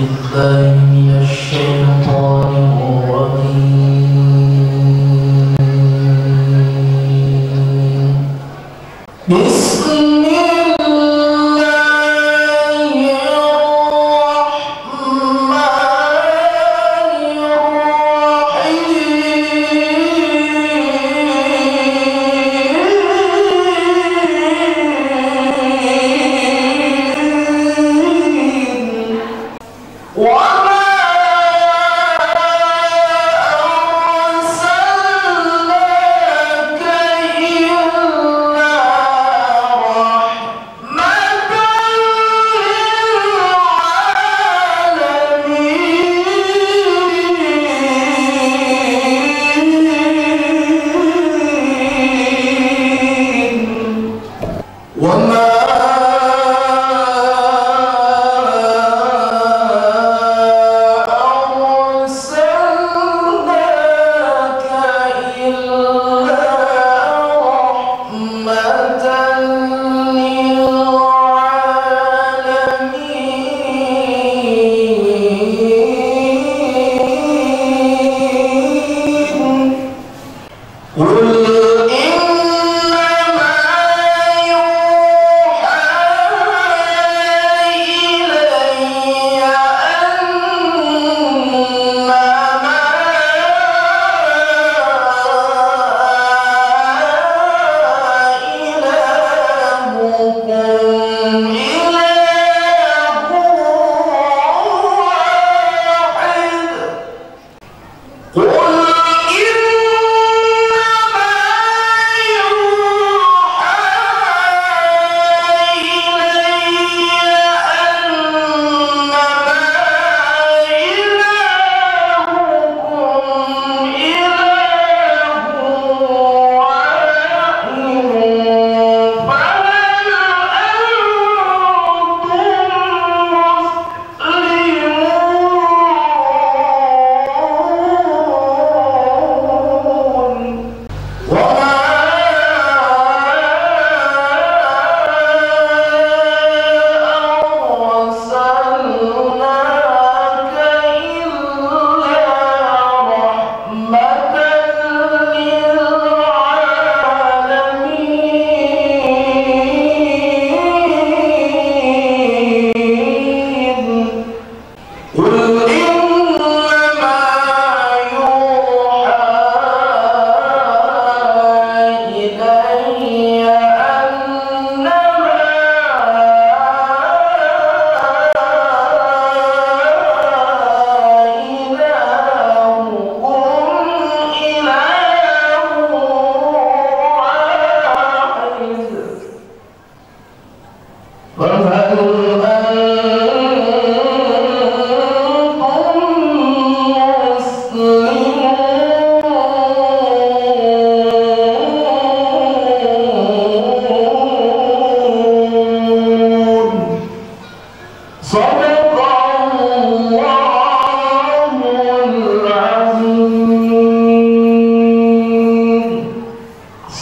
بالله من الشيطان الرجيم. بسم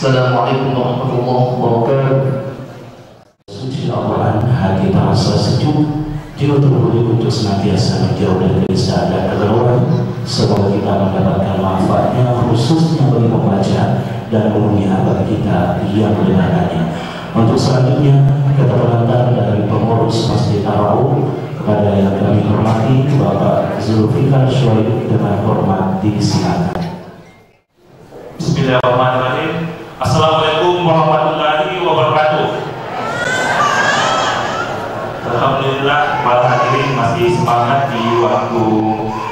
Assalamualaikum warahmatullahi wabarakatuh. Suci Al-Quran, hati terasa sejuk, jiwa terbujuk untuk senantiasa menjauh dari keniscayaan dan kegalauan. Semoga kita mendapatkan manfaatnya, khususnya bagi pembaca dan umumnya bagi kita yang mendengarkannya. Untuk selanjutnya, kita pengantar dari pengurus Masjid Ar-Rauf kepada yang kami hormati Bapak Zulfikar Syuaib dengan hormat disilakan. Bismillahirrahmanirrahim. Assalamualaikum warahmatullahi wabarakatuh. Alhamdulillah, para hadirin masih semangat di waktu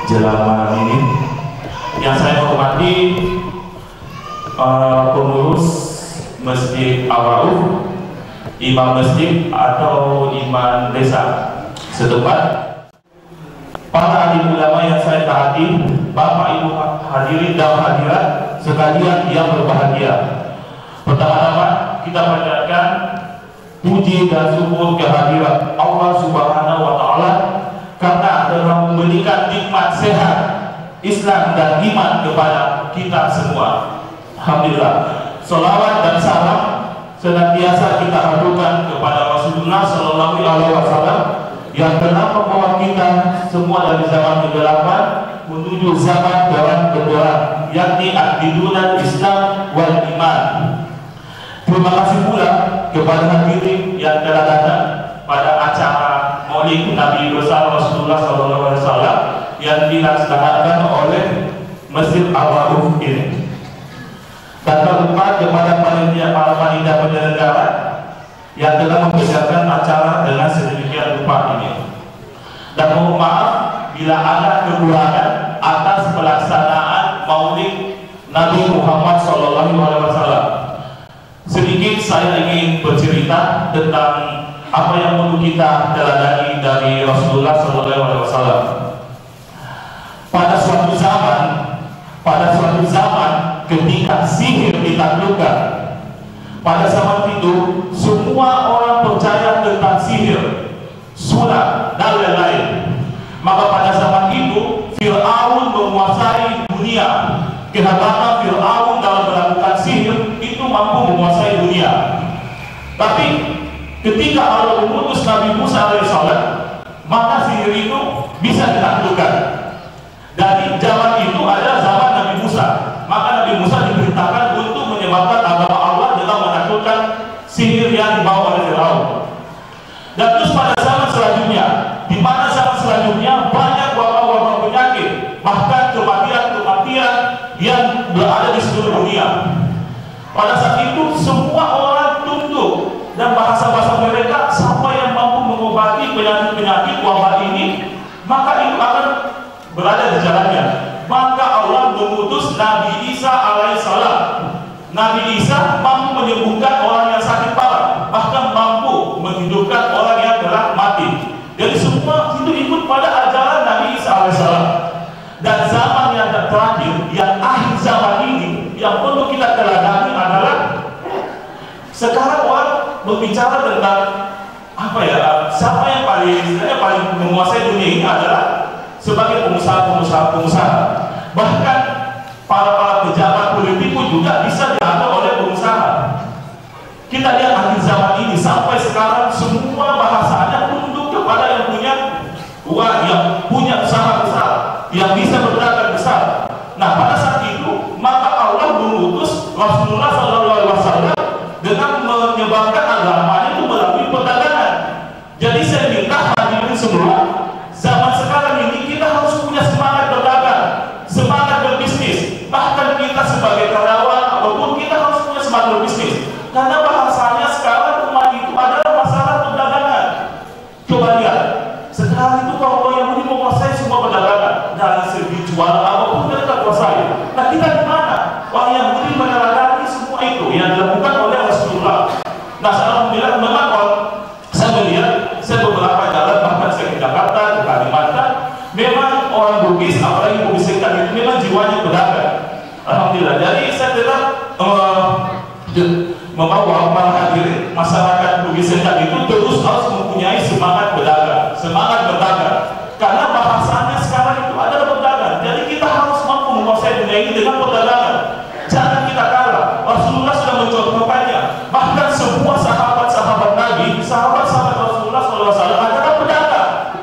jelang malam ini. Yang saya hormati pengurus Masjid Ar-Rauf, imam masjid atau imam desa setempat, para alim ulama yang saya taati, bapak ibu hadirin dan hadirat sekalian yang berbahagia. Pertama-tama kita panjatkan puji dan syukur kehadirat Allah Subhanahu wa Ta'ala karena telah memberikan nikmat sehat, Islam dan iman kepada kita semua. Alhamdulillah. Salawat dan salam senantiasa kita haturkan kepada Rasulullah Sallallahu Alaihi Wasallam yang telah membawa kita semua dari zaman kegelapan menuju zaman terang benderang, yakni ad-dinul Islam wal iman. Terima kasih pula kepada hadirin yang telah datang pada acara Maulid Nabi besar Rasulullah SAW yang dilaksanakan oleh Masjid Al-Wauf ini. Dan tak lupa kepada para panitia penyelenggara yang telah mempersiapkan acara dengan sedemikian rupa ini. Dan mohon maaf bila ada kekurangan atas pelaksanaan Maulid Nabi Muhammad SAW. Sedikit saya ingin bercerita tentang apa yang perlu kita teladani dari Rasulullah SAW. Pada suatu zaman ketika sihir ditaklukkan, pada zaman itu semua orang percaya tentang sihir, sulap dan lain-lain. Maka pada zaman itu Fir'aun menguasai dunia. Kehebatan Fir'aun dalam melakukan sihir itu mampu menguasai dunia. Tapi ketika Allah mengutus Nabi Musa alaihissalam, maka sihir itu bisa ditaklukkan. Dari zaman itu adalah zaman Nabi Musa. Maka Nabi Musa diperintahkan untuk menyebabkan agama Allah dengan menaklukkan sihir yang dibawa oleh Fir'aun. Dan terus pada zaman selanjutnya, di mana zaman selanjutnya banyak wabah-wabah penyakit, bahkan kematian-kematian yang berada di seluruh dunia. Pada saat itu semua orang tunduk dan bahasa-bahasa mereka, siapa yang mampu mengobati penyakit-penyakit wabah ini, maka itu akan berada di jalannya. Maka Allah mengutus Nabi Isa alaihissalam. Nabi Isa mampu menyembuhkan orang yang sakit parah, bahkan mampu menghidupkan orang yang telah mati. Jadi semua itu ikut pada ajaran Nabi Isa alaihissalam. Dan zaman yang terakhir, yang akhir zaman ini, yang perlu kita teladani adalah sekarang orang berbicara tentang apa ya? Siapa yang paling menguasai dunia ini adalah sebagai pengusaha. Bahkan para pejabat politik pun juga bisa diatur oleh pengusaha. Kita lihat akhir zaman ini sampai sekarang semua bahasanya tunduk kepada yang punya uang, yang punya usaha besar, yang bisa berdagang besar. Nah, pada saat itu maka Allah mengutus Rasulullah SAW dengan menyebabkan agamanya itu melalui perdagangan. Jadi saya minta hadirin semua, zaman sekarang ini kita harus punya semangat berdagang, semangat berbisnis. Bahkan kita sebagai karyawan ataupun kita harus punya semangat berbisnis. Karena bahasanya sekarang umat itu adalah masalah perdagangan. Coba lihat, sekarang itu kalau yang menguasai semua perdagangan, dari segi jual apapun mereka kuasai. Nah, kita di mana? Orang yang meneladani semua itu yang dilakukan oleh Rasulullah. Nah, alhamdulillah memang saya melihat, saya beberapa jalan bahkan saya ke Jakarta, ke Kalimantan, memang orang Bugis, apalagi Bugis Sengkang itu memang jiwanya pedagang. Alhamdulillah. Jadi saya tetap membawa para hadirin masyarakat Bugis Sengkang itu terus harus mempunyai semangat berdagang, karena bahasanya sekarang itu adalah berdagang. Jadi kita harus mampu menguasai dunia ini dengan perdagangan. Jangan kita kalah. Rasulullah sudah mencontohkannya. Bahkan semua sahabat-sahabat Nabi, sahabat-sahabat Rasulullah SAW adalah pedagang.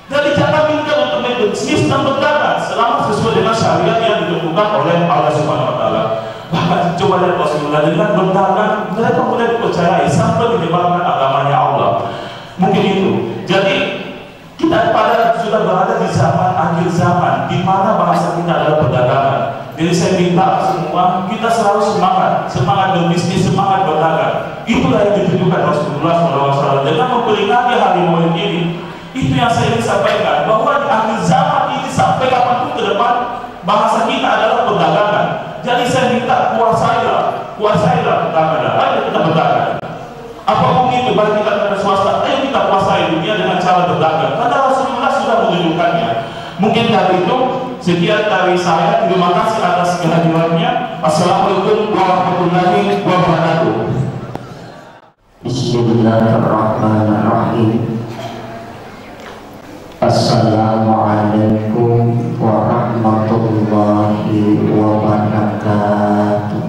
Jadi jangan minta untuk berbisnis dan berdagang selama sesuai dengan syariat yang ditentukan oleh Allah Subhanahu Wa Taala. Bahkan coba lihat Rasulullah dengan berdagang, mereka mulai dipercayai sampai menyebarkan agamanya Allah. Mungkin itu. Jadi kita sudah berada di zaman akhir zaman, di mana bahasa kita adalah perdagangan. Jadi saya minta semua kita selalu semangat berbisnis, semangat berdagang. Itulah yang ditunjukkan Rasulullah SAW dengan memperingati hari Maulid ini. Itu yang saya ingin sampaikan, bahwa di akhir zaman ini sampai kapanpun ke depan bahasa kita adalah perdagangan. Jadi saya minta kuasailah perdagangan. Ayo kita berdagang. Apapun itu, baik kita dari swasta, ayo kita kuasai dunia dengan cara berdagang. Karena Rasulullah sudah menunjukkannya. Mungkin dari itu sekian dari saya. Terima kasih atas kehadirannya. Assalamualaikum warahmatullahi wabarakatuh. Bismillahirrahmanirrahim. Assalamualaikum warahmatullahi wabarakatuh.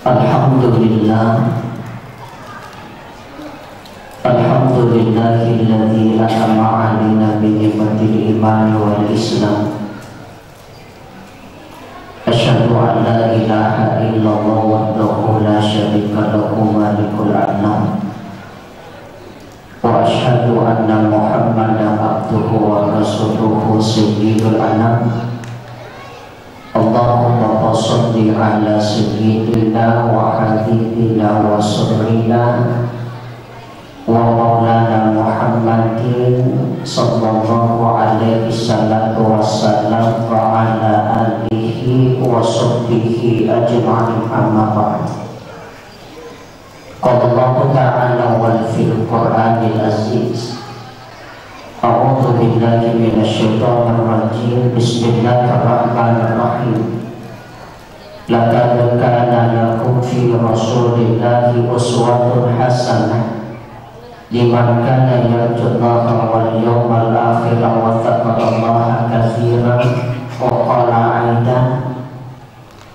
Alhamdulillah, Alhamdulillahilladzi an'ama 'alaina bi ni'matil iman wal islam. Asyhadu an la ilaha illallah wahdahu la syarika lahu malikul anam. Wa asyhadu anna Muhammadan abduhu wa rasuluhu sayyidul anam. Allahumma shalli ala sayyidina wa habibina wa surrina wa maulana Muhammadin sallallahu alaihi wasallam wa ala alihi wa sahbihi ajma'in, amma ba'd. Qala Allah ta'ala wal fil Qur'anil aziz. A'udzu billahi minasy syaithanir rajim. Bismillahirrahmanirrahim. Laqad kana lakum fi rasulillahi uswatun hasanah liman kana yarjullaha wal yawmal akhir wa dzakarallaha katsiran. Wa qala aidan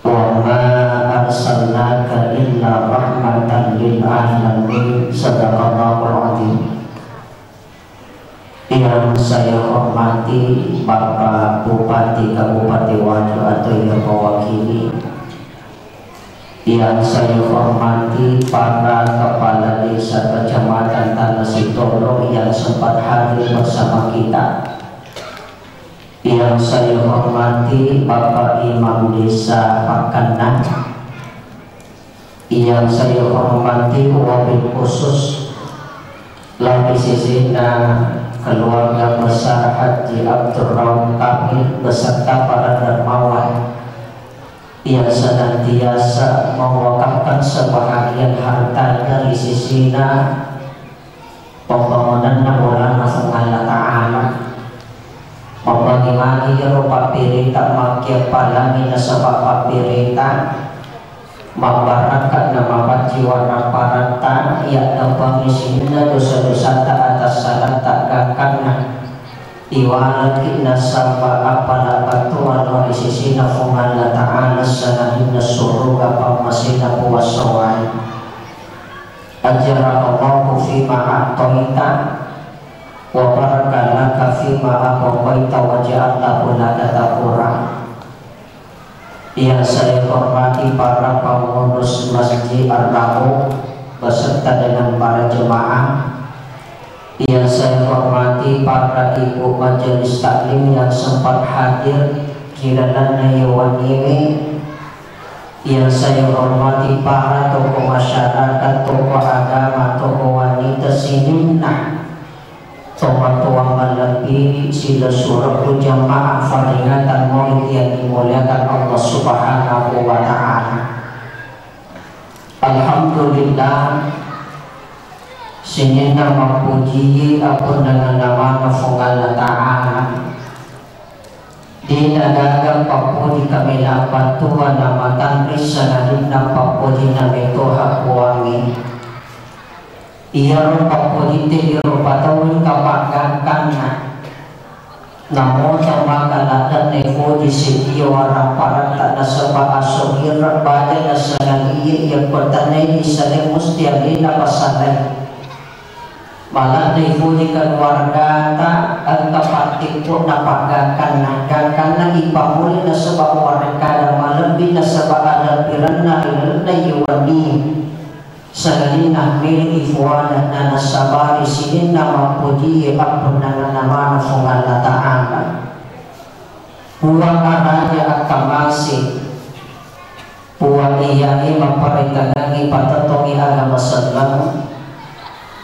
wa ma arsalnaka illa rahmatan lil alamin. Shadaqallahul azim. Yang saya hormati Bapak Bupati Kabupaten Wajo atau yang mewakili, yang saya hormati para kepala desa kecamatan Tanah Sitolo yang sempat hadir bersama kita, yang saya hormati Bapak Imam Desa Pakanan, yang saya hormati wabil khusus lagi sisina keluarga besar Haji Abdurrahman Kamil beserta para dermawan yang senantiasa mewakafkan sebahagian hartanya di sisina pembangunan Nabolana Allah Ta'ala, membagi-bagi rupa pirita makia palamina sebab papirita membaratkan nama jiwa paratan yang pengisinya dosa-dosa tak atas salah tak gakana iwalakina sabba apala batuan wa isisina fungala ta'ala sanahina suruga pamasina puwasawai ajara Allahu fima a'toita wa barakalaka fima a'toita wa ja'allahu laka tapura. Yang saya hormati para pengurus Masjid Ar-Rahu beserta dengan para jemaah, yang saya hormati para ibu majelis taklim yang sempat hadir kirana yawan ini, yang saya hormati para tokoh masyarakat, tokoh agama, tokoh wanita sinunah, tua malam ini sila surah jamaah peringatan maulid yang dimuliakan Allah Subhanahu wa ta'ala. Alhamdulillah, sini nama puji apun dengan nama Allah Ta'ala di negara Papua di Kamila Patua nama Tangris Sanadina Papua di nama Toha Puangi. Ia rupa politik rupa tahun kapagakannya, namun sama kalatan nevo di sini warna parat tak nasabah asogir badan nasangan yang pertanyaan di sana mesti ada pasangan malah nevo di keluarga tak angkapatik pun napagakan karena ipamuli nasabah warga malam bin nasabah ada pirana ilana yuwani Sagalina milik ikhwan dan nasabah di sini nama puji apun dengan nama Allah Ta'ala. Puang arahnya akan masih puang iyai memperintahkan patatongi agama Islam.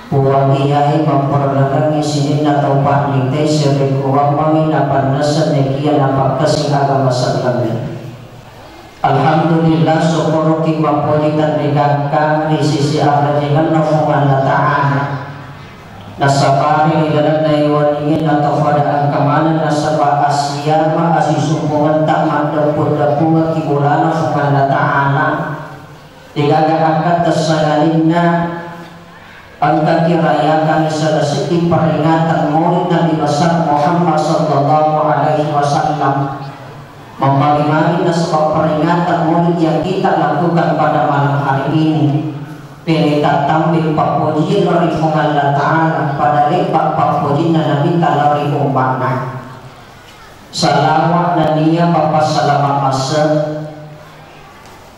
Puang iyai memperlakangi sini atau pahnite sering kuang menginapan nasa negia nampak kasih agama Islam. Alhamdulillah syukur kita politan negara di sisi Allah dengan Allah Ta'ala. Nasabari dalam naiwan ingin atau pada angkamanan nasabah Asia ma asisumpungan tak mandapun-dapun kibulan Allah Ta'ala. Digagarakan tersagalina angka kirayakan selesai peringatan maulid Nabi besar Muhammad sallallahu alaihi wasallam. Membagi-bagi nasabah peringatan maulid yang kita lakukan pada malam hari ini Pinitatam bil papuji lori Allah Ta'ala pada lepak papuji na nabi talari umpana salawat dan dia bapak salamat masa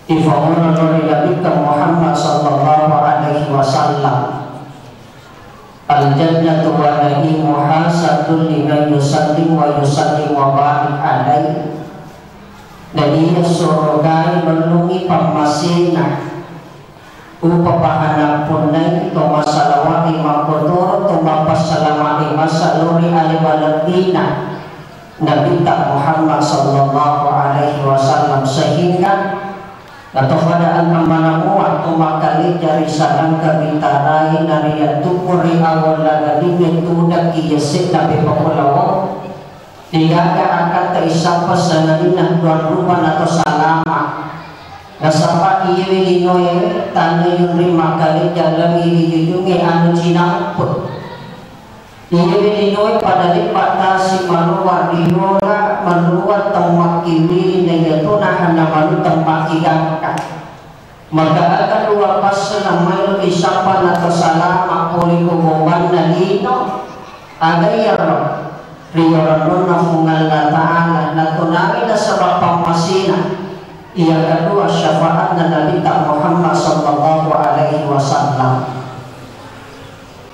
ifahun lori nabi Muhammad sallallahu alaihi wasallam al-jannatu wa na'imu hasadun liman yusallim wa yusallim wa barik alaih dan dia surgai melungi pamasina upapahana punai to masalawati makotor to mapasalamati masaluri alibaladina Nabi Muhammad sallallahu alaihi wasallam sehingga atau pada al-amanamu waktu makali jari salam kabitarai nariya tukuri awal lagi metudak kiyasik Nabi Pakulawo dia akan terisapa sanadina tuan rupan atau salama nasapa iya linoy tanda yung lima kali jalan iliyungi anu cinamput iya linoy pada lipat si manuar diyola manuar tempat kiri negato na hana manu tempat kigangka maka akan dua pas namanya isapa atau salama poli kubuman na lino ada yaro riyoran na fungal na ta'ala na tunangin na sa papamasina yang kedua syafaat Nabi Muhammad sallallahu alaihi wasallam.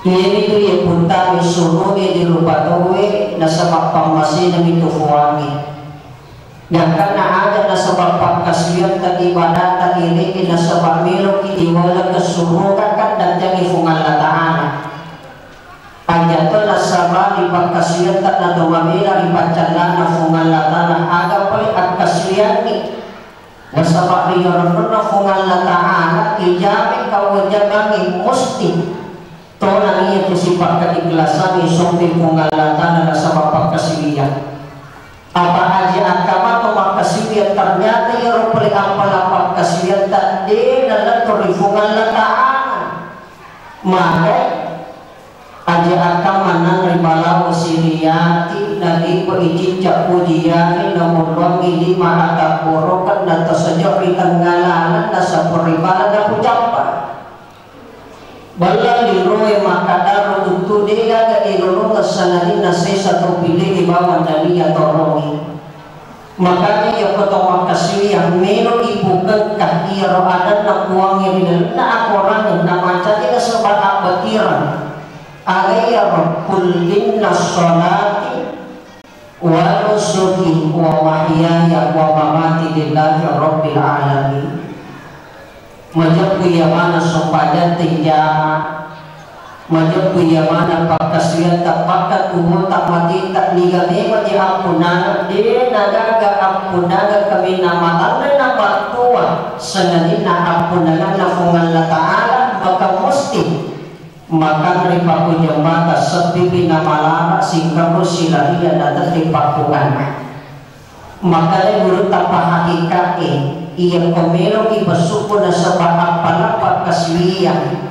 Ini tu yang punta suruh di lupa tahu nasabak pamasi Nabi tufuangi. Dan karena ada nasabak pakasian tadi ibadat tadi ini nasabak milu kiwala kesuruhan kan dan jadi fungal Ta'ala. Ajatul nasabak di pakasian tak ada mamila di pacaran fungal Ta'ala ada paling akasian ni. Nasabak riyoran pernah fungal Ta'ala ijamin kawajabangi musti tolong ia kesifat keikhlasan isombi fungal Ta'ala nasabak pakasian apa aja agama atau pakasian ternyata ia rupali apalah pakasian tadi dalam tori fungal Ta'ala maka aja agama nan ribalau siriyati nadi perijin cak pujian namun wangi lima atap borokan dan tersejak di tenggalan nasa peribalan dan ucapan bala liroy makadar untuk dia ke ilmu kesanadi nasi satu pilih di bawah dari atau rongi makanya ya ketemu kasih yang melo ibu kekah ia rohadan nak uang yang di nak orang yang nama jadi sebab abadiran alaiya rabbul inna sholati wa nusuki wa mahyaya wa mamati lillahi rabbil alamin majabu yamana sompadan tinjama majabu yamana pakasian tak pakat umur tak mati tak liga mema di ampunan di nadaga ampunan kami nama anda nama tua senadina ampunan na fungal Ta'ala maka musti maka ripaku jembata sepi bina malana sehingga bersilaria datang ripakukan maka guru tanpa hakikat ia komelo ibasuko na sebab apalah kaslian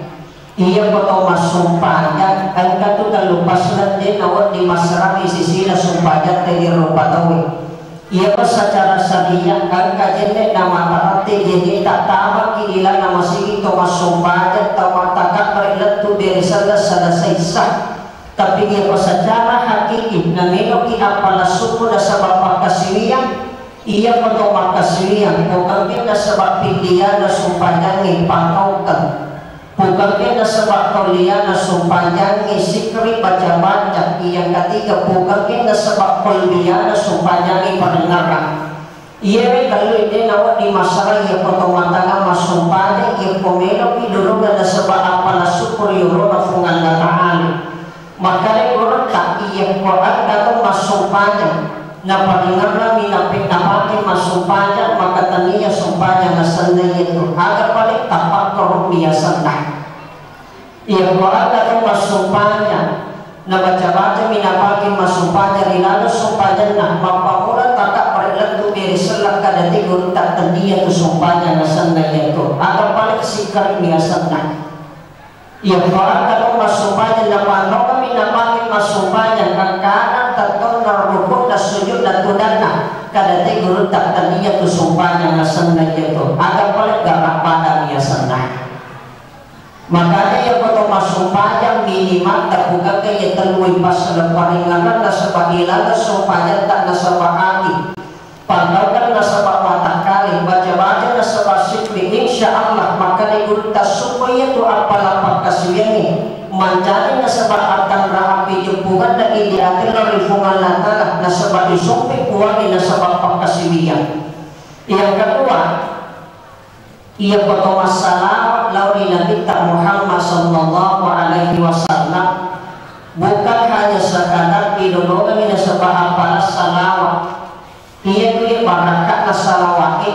ia betul masumpanya angka tu terlupas nanti nawat di masyarakat sisi na sumpanya tadi rupa tahu ia secara syariah angka jenek nama berarti jadi tak tahu kira nama sih itu masumpanya tawatakan perilat tu dari selesai sah tapi ia secara hakiki namanya kita apalah suku na sebab kaslian ia betul makaslian bukan kita sebab pilihan na sumpanya ni pangaukan bukan kita sebab kuliah na sumpanya ni sikri baca-baca yang ketiga bukan kita sebab kuliah na sumpanya ni pendengaran ia kalau ini nawat di masalah ia potongan masumpanya ia pomelo idulung na sebab apalah syukur yuro na fungal na Ta'ala maka orang tak ia Quran datang masumpanya na padengaran minapit namati masumpanya maka taniya sumpanya na sanay itu agar paling tapak korok biasa na ia Quran datang masumpanya na baca-baca minapati masumpanya rinalo sumpanya na mapamuran tatak perilat tu beri selak kadati guru tak taniya tu sumpanya na sanay itu agar paling sikar biasa na ia Quran datang masumpanya na paano kami napati masumpanya kakana taton na rukun na sujud na tunana kadati guru tak taniya tu sumpanya na sanay itu agar paling gak pada biasa na Makanya yang betul masuk pajak minimal terbuka kaya telui pas leparingan nasabah ilaga supaya tak nasabah aki pandaukan nasabah watak kali baca-baca nasabah sikri insya Allah maka digurita supaya tu apalah pakasuyani menjadi nasabah akan rapi jempungan dan ideatil rifungan lantalah nasabah disumpi kuali nasabah pakasuyani. Yang kedua, ia betul masalah lauri Nabi Muhammad sallallahu alaihi wasallam bukan hanya sekadar idolongan ini sebab apalah salawat. Ia tu barakat salawat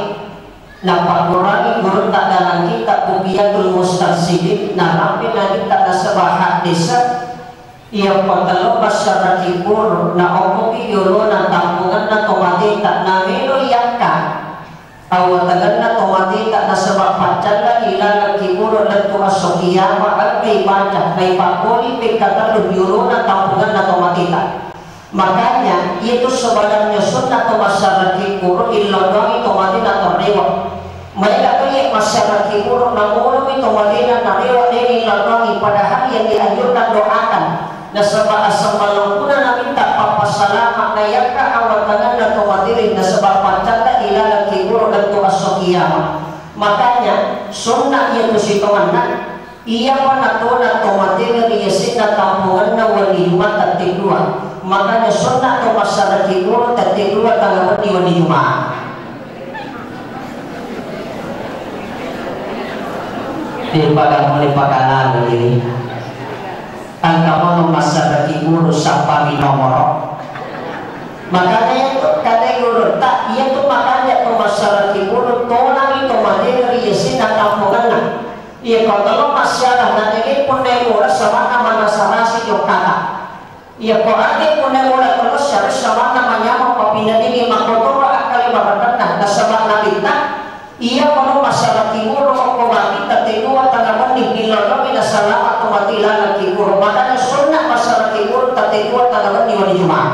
nampak kurangi guru tak dalam kitab Buqiyatul Mustarsidin nampak Nabi tak sebab hadis ia patalo masyarakat ibur na okopi yolo na tampungan na tomati tak namelo yakka awatagan na tomati tak nasabak pacaga ilang kiburo dan tuha sokiyama at kay baca kay pakoli pagkatalong yuro na tampungan na tomati tak. Makanya itu sebenarnya sunnah masyarakat kiburo ilodongi tomati na torewa mereka kaya masyarakat kiburo na mulumi tomati na torewa din ilodongi padahal yang dianjurkan doakan nasabak asam malangkuna na minta papasalamat na yakka awatagan na tomatirin nasabak pacaga ilang kiburo dan tuha sokiyama. Makanya sunnah yang kusitoman ia panatona tomatena diyasin na tampungan na waliyuma tatigluan. Makanya sunnah to masyarakat kiburo tatigluan tangaman di waliyuma. Daripada mulai pakalan ini ang kamono masyarakat kiburo sa paminomoro. Makanya itu kadang guru tak ia tu makanya tu masyarakat kiburo tolong itu materi yasin na tampungan na ia kalau masyarakat nanti pun nemora sama nama nasarasi yokata ia ko ade pun nemora terus harus sama namanya mapapindah ini makotor akali baratna nasabak nabita ia kalau masyarakat kiburo ko mati tatinua tanaman di bilolong ina salam atau matilan kiburo makanya sunnah masyarakat kiburo tatinua tanaman di wali jumaah.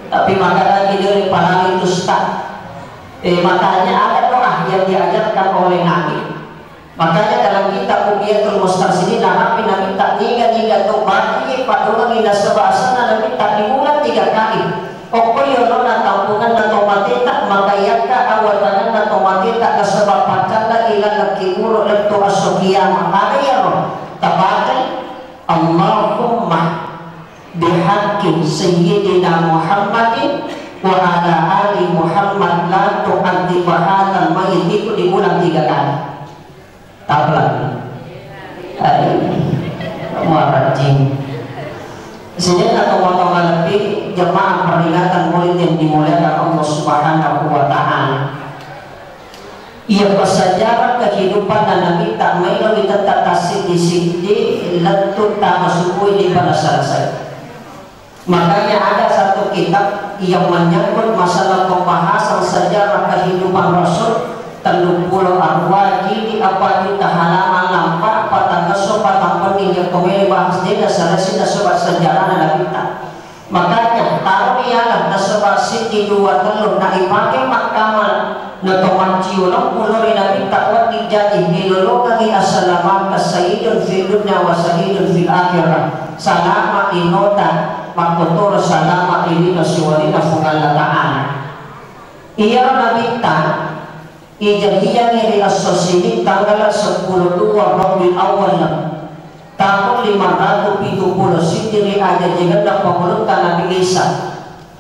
Tapi makanya dari para itu ustaz makanya ada doa yang diajarkan oleh Nabi. Makanya dalam kitab Buqiyatul Mustarsidin Nabi tak ingat tobat padungan ina sebasana Nabi tak diulang 3 kali. Okoyono na tampungan na tomate tak makayaka awatanan na tomate tak kasabab pacala ilang kiburo lento asokiyama. Ada ya roh tabakan Allahumma bihaqqi sayyidina Muhammadin wa ala ali Muhammad la tu'addi bahadal mayit itu diulang 3 kali. Tablan muarajin sini atau potongan lebih jemaah peringatan maulid yang dimuliakan Allah Subhanahu wa ta'ala. Ia bersejarah kehidupan dan Nabi tak melalui tetap tasik di sini letut tak masukui di pada selesai. Makanya ada satu kitab yang menyangkut masalah pembahasan sejarah kehidupan Rasul Tandukpulo Arwaji di apa di halaman lampak patangga sobat tampan yang kembali bahas dia selesai sobat sejarah Nabi tak. Makanya taruh ialah sobat siti 2 telur nak ipakai makamal natoman ciulang pulau Nabi tak wat dijadi hilologi assalamu sayyidun fil dunya wa sayyidun fil akhirah salama inota makotor salama ini nasiwalina fungal ta'ala. Ia Nabi tak ijadian dari asosini tanggal 10/2 Rabiul Awal tahun 570 Hijri aja jika pemulutan Nabi Isa.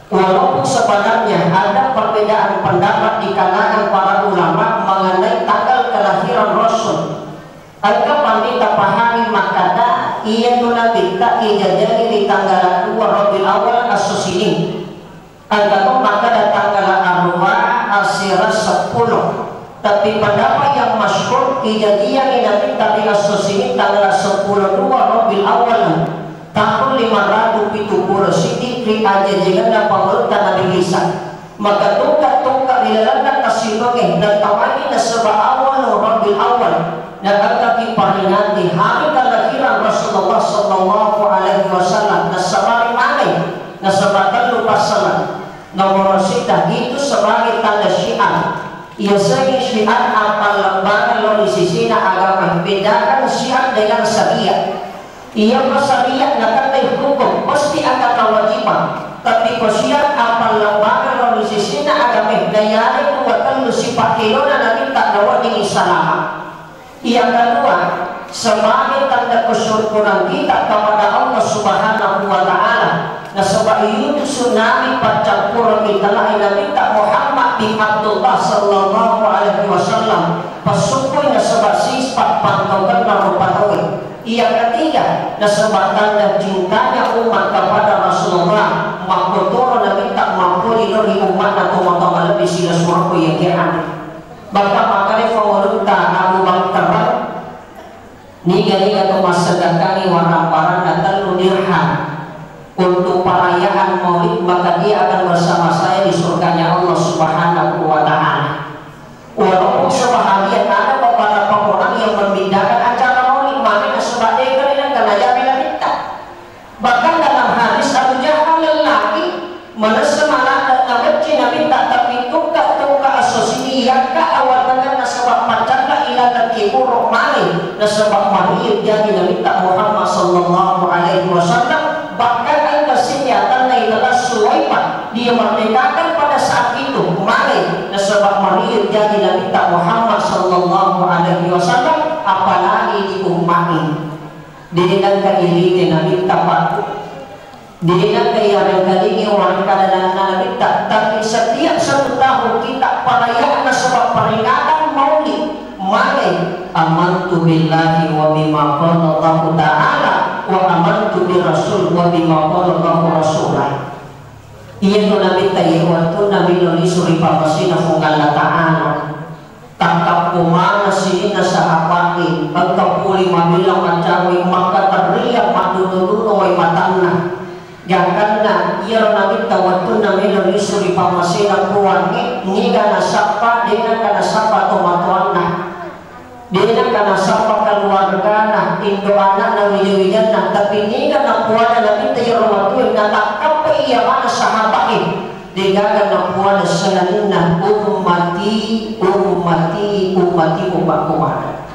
Walaupun sebenarnya ada perbedaan pendapat di kalangan para ulama mengenai tanggal kelahiran Rasul. Agak pandita pahami makada ia Nabi tak ijadian di tanggal 2 Rabiul Awal asosini. Agak makada tanggal arwah asira 10. Tapi pendapat yang masyhur kejadian Nabi tadi asosini tanggal 10/2 Rabiul Awal tahun 570 Hijri aja jika pemulutan Nabi Isa. Maka tungkat dilakukan tasibagih dan tawani nasabah awal Rabiul Awal dan akan diperingati hari kelahiran Rasulullah sallallahu alaihi wasallam nasabari malih nasabatan lupa salat nomor sidah itu sebagai tanda syiar Ia sering syiar apa lembaga lo di sisi agama. Bedakan syiar dengan syariat. Ia syariat nak hukum pasti akan kewajiban. Tapi syiar apa lembaga lo di sisi agama. Daya itu buatan lu sifat kelona nabi tak dapat diisalaman. Yang kedua, sebagai tanda kesyukuran kita kepada Allah Subhanahu wa Ta'ala. Nah, sebab itu tsunami pacampur kita lah Nabi tak Muhammad bin Abdullah sallallahu alaihi wasallam pasukui na sebab sifat pantaukan na rupatawi. Yang ketiga, na sebab tanda cintanya umat kepada Rasulullah makotoro Nabi tak mampu dilori umat na tumatama lebih sila suaraku yang kian. Maka makanya fawaluta Abu Bakar niga-niga tumasadakani warna-warna na telu dirham untuk perayaan Maulid, maka dia akan bersama saya di surganya Allah Subhanahu wa Ta'ala. Walaupun sebahagian ada beberapa orang yang membedakan acara Maulid, makanya sebabnya karena jaminan kita. Bahkan dalam hadis Abu Jahal lelaki mana semangat dan Cina minta tapi tukar asosiasi ka awal tangan nasabah pancaka ila terkibur mali nasabah mahir jadi Nabi Muhammad sallallahu alaihi wasallam. Bahkan kesehatan adalah Suwaibah dia merdekakan pada saat itu kemarin nasabah mahir jadi Nabi Muhammad sallallahu alaihi wasallam, apalagi di umat ini dengan keilite Nabi tapat dengan yang kali orang kadang Nabi tak. Tapi setiap satu tahun kita perayaan nasabah peringatan Maulid mari amantu billahi wa bima qala Allah Ta'ala wa amantu bi rasul wa bima qala Allah rasulah. Iya tu Nabi tayi waktu Nabi Nabi suri pamasina Allah Ta'ala tangkap kumana sini na sahabati pagkapuli mabilang macawi maka teriak madududun way matanna. Jangan na iya Nabi tawatu Nabi Nabi suri pamasina kuwangi niga nasapa dengan kana sapa tomatuanna. Dia karena sapa keluarga nah Indo anak na wijawijan nah tapi ini kan puan Nabi tayo rumatuin na takap iya mana sahabat dia kan puan selain nah ummati umatku mana.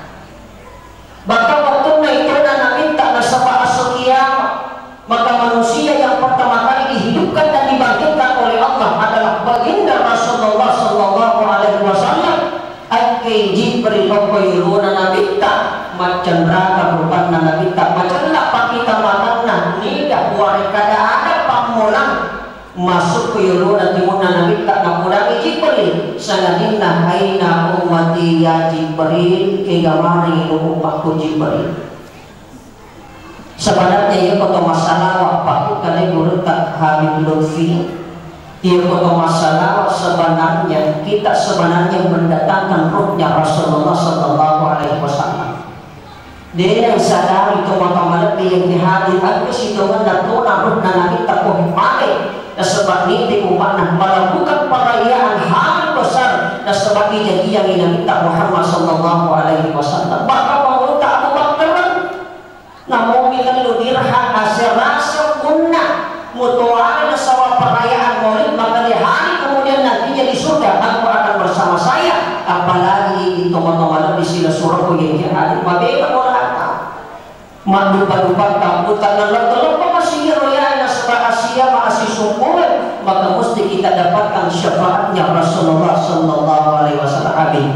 Bahkan waktu na itu na Nabi tak nasapa asal kiamat, maka manusia yang pertama kali dihidupkan dan dibangkitkan oleh Allah adalah baginda Rasulullah sallallahu alaihi wasallam. Ake Jibril koiruna Nabi tak macam raka rupan Nabi tak macam lah pakita matana ni dah buat kada ada pamulang masuk koiruna timuna Nabi tak namudangi Jibril sanadina aina ummati ya Jibril kegamari umatku Jibril. Sebenarnya ia kata masalah waktu kali guru tak Habib Lutfi. Ia kata masalah sebenarnya kita sebenarnya mendatangkan ruhnya Rasulullah sallallahu alaihi wasallam. Dia yang sadar itu maka lebih yang dihadir aku situ mendatuna ruhna Nabi takuh mari sebab ini umatna malah bukan perayaan hari besar dan sebab ini yang Nabi Muhammad sallallahu alaihi wasallam. Maka mau tak Abu Bakar namun kita lu dirham asrasa kunna mutual sawah perayaan Maulid, maka di hari kemudian nantinya di surga aku akan bersama saya, apalagi di teman-teman di sila surga yang hadir mabeka molata mandupa-dupa kamu tanah lalu masih royana sebab Asia masih sumber, maka mesti kita dapatkan syafaatnya Rasulullah sallallahu alaihi wasallam. Amin.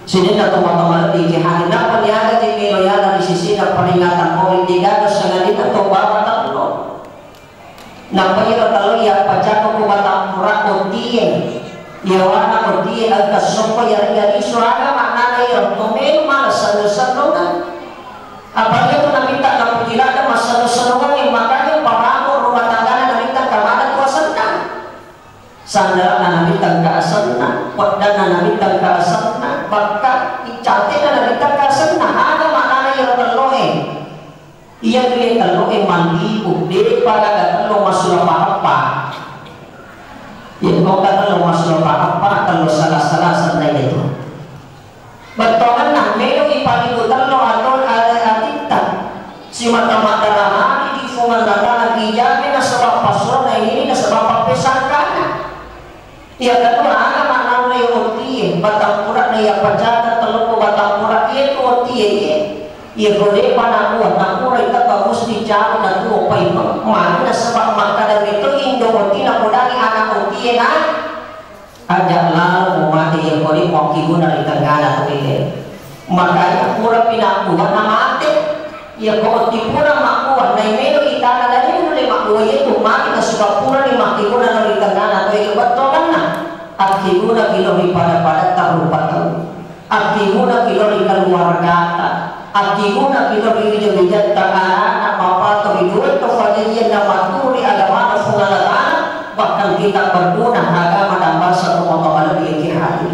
Sini na teman-teman di hadir nak peniaga di royana di sisi na peringatan Maulid digagas sengaja atau bawa taklo nampai kalau ya pajak ko batang murah kontien ya wana kontien agak sopo ya dari suara makna ya tomel malas sanu-sanu apalagi tu Nabi tak dapat ada masa sanu-sanu yang makanya pamamo rumah tangga Nabi tak kamana kuasana sandal Nabi tak kasana dan Nabi tak kasana bahkan dicatat Nabi tak kasana ada makna ya terloe. Ia dia kalau mandi update pada kalau masuk apa-apa ya kau kalau masuk apa-apa kalau salah-salah sendai itu betul nah melo ipagi kalau atau ada atita si mata-mata ramai di fungan data lagi jamin sebab pasron ini sebab pesakana ya kedua ada makna na ya pajaga talo ko batapura ye to ye gode pana ko napura ita bagus di jauh na to pai mana sebab maka dari itu indo oti na kodani anak oti na ajak lalu mati ye gode mo kiguna di tengah to ile makanya pura pinakuha na mate ye oti pura makuha na imelo itana dari mulai makuha ye to mati na sebab pura ni makiguna di tengah to ile betul na akiguna kilo pada tarupa tahu akiguna kilo keluarga akiguna kilo bijak tangan apa to hidup to fadiyah na maturi agama fungalatan bahkan kita berduna agama dan bahasa pemotongan lebih hati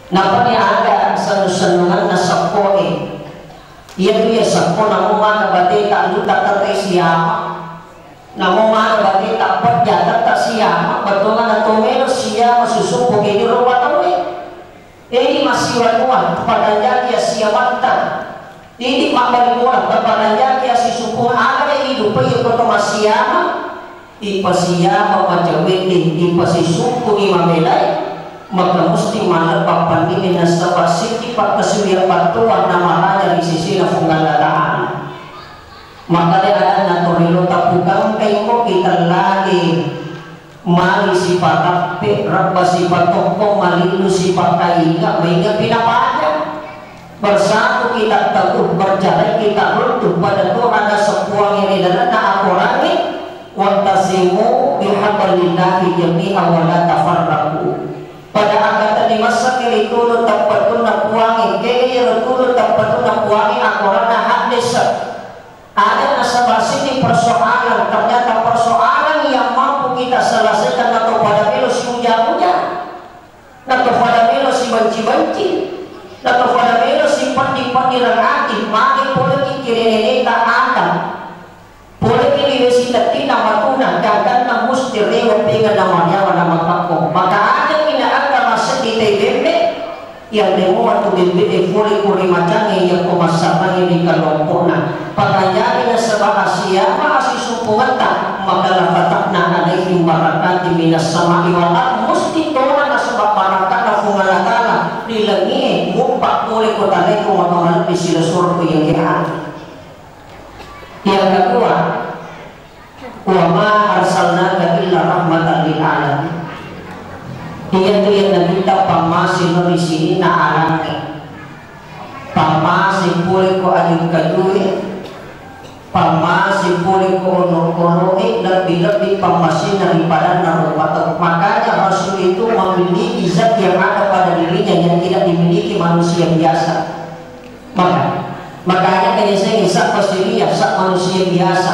napanya ada senu-senungan na sapoe iya dia sapo namu mana bate tak luta tak siapa namu mana bate tak perjata tak siapa betul na tomelo siapa susupo kini rupa tahu ini masih waduan pada jaki siamata ini makbali bola pada jaki si suku ada hidup ya kota masiama ipasiama macam ini ipasi suku imamelai maka mesti mana papan ini nasabah siki pak kesulian patuan nama raja di sisi nafungalataan maka dia ada natorilo tapukang kaimo kita lagi mali sifat ape rabba sifat toko malilu sifat kainga mainga pinapada bersatu kita teguh berjalan kita runtuh pada Tuhan ada sebuah ini dan akurani wantasimu bihablillahi jami'a wa la tafarraqu pada angkatan di masa kiri tulu tapatun napuangi kiri tulu tapatun napuangi akurana hadis ada nasabah sini persoalan ternyata persoalan yang mampu kita selesaikan atau pada melo si hujan-hujan atau pada melo si banci-banci atau pada melo si pandi-pandi rangati magi boleh kikirene tak ada boleh kiri si tatina matuna jangan na musti rewa pengen namanya nama kakko maka ada kina agama sedih bembe yang demo atau bembe kuri macamnya yang komasapan ini kelompokna pakaian yang sebab Asia masih suku mata maka lafatakna alaihim barakati minas sama'i wal ardh musti tona na sebab barakana fungalatana dilangi mumpak boleh kota leko makamal pisila surga yang kehati yang kedua wa ma arsalnaka illa rahmatan lil alamin dia tu yang kita pamasin di sini na alami pamasin boleh ko ayun kaduin pamasin boleh ko ono-ono lebih-lebih pamasin daripada narupatok makanya Rasul itu memiliki zat yang ada pada dirinya yang tidak dimiliki manusia biasa makanya kaya saya sak pasiriyah sak manusia biasa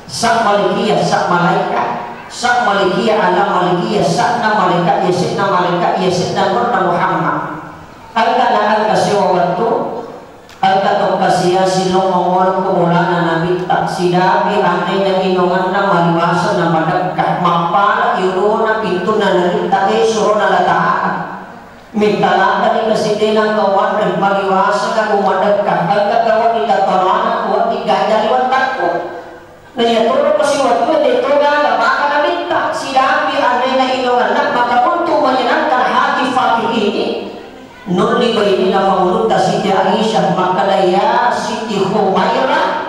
sak malikiyah sak malaikat sak malikiyah ala malikiyah sakna malaikat yasidna malaikat yasidna murna Muhammad angka kasih waktu angka kasih silong ngomong kemulana nabi tak sidapi aneh dan inongan na maliwasa na madagkah mapala yuruna pintu na nalita suruh na lataan mintalaka ni kasidinang kawan dan maliwasa ka umadagkah angka kawan itatolana kuwat igajaliwan takko na yaturo kasi waktu dito gala maka naminta sidapi aneh na inongan na maka untuk menyenangkan hati fakir ini nuli ko ini na mangulunta Siti Aisyah maka ya Siti Humairah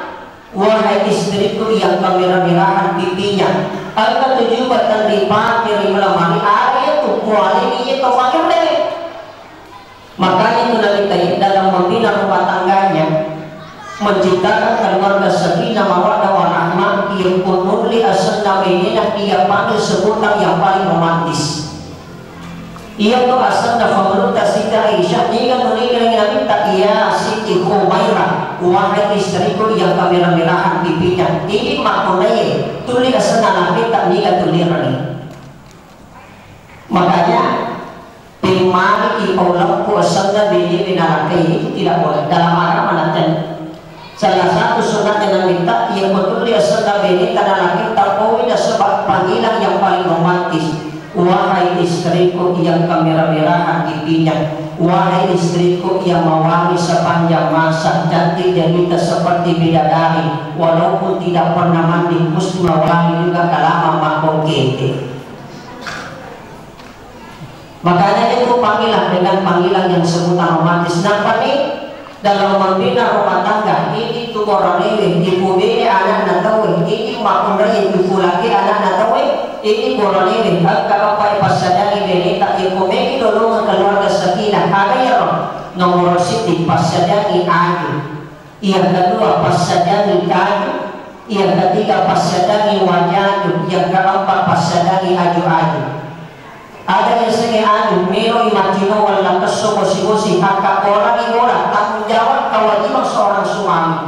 wahai istriku yang kemirah-mirahan pipinya angka tujuh batang dipakir melamani ayat tu kuali ini to fakir deh makanya itu nanti dalam membina rumah tangganya menciptakan keluarga sakinah mawaddah warahmah yang pun nuli asanna menina dia panggil sebutan yang paling romantis ia tu asal dah fakulta Siti Aisyah jika menikah dengan minta ia Siti Humairah wahai istriku yang kemerah-merahan pipinya ini maknanya tulis asal anak kita nikah tulirani makanya dimari ipaulangku asalnya bini binarakai itu tidak boleh dalam agama nanti salah satu sunat yang minta ia betul dia asal bini karena kita kawin sebab panggilan yang paling romantis wahai istriku yang kemerah-merahan pipinya wahai istriku yang mewangi sepanjang masa cantik jelita seperti bidadari walaupun tidak pernah mandi mesti mewangi juga kalama makhluk kete Makanya itu panggilan dengan panggilan yang sebutan romantis. Nampak nih dalam membina rumah tangga ini tuh orang ini ibu ini anak natawe ini makun raya ibu lagi anak natawe ini orang ini kalau apa pasadani ini tak ibu ini dulu keluarga sakinah ada ya roh nomor siti pasadani adu yang kedua pasadani kayu yang ketiga pasadani wajah yang keempat pasadani aju-aju. Ada yang segi anu mero imagino wala keso kosi-kosi hak orang ora tanggung jawab kewajiban seorang suami.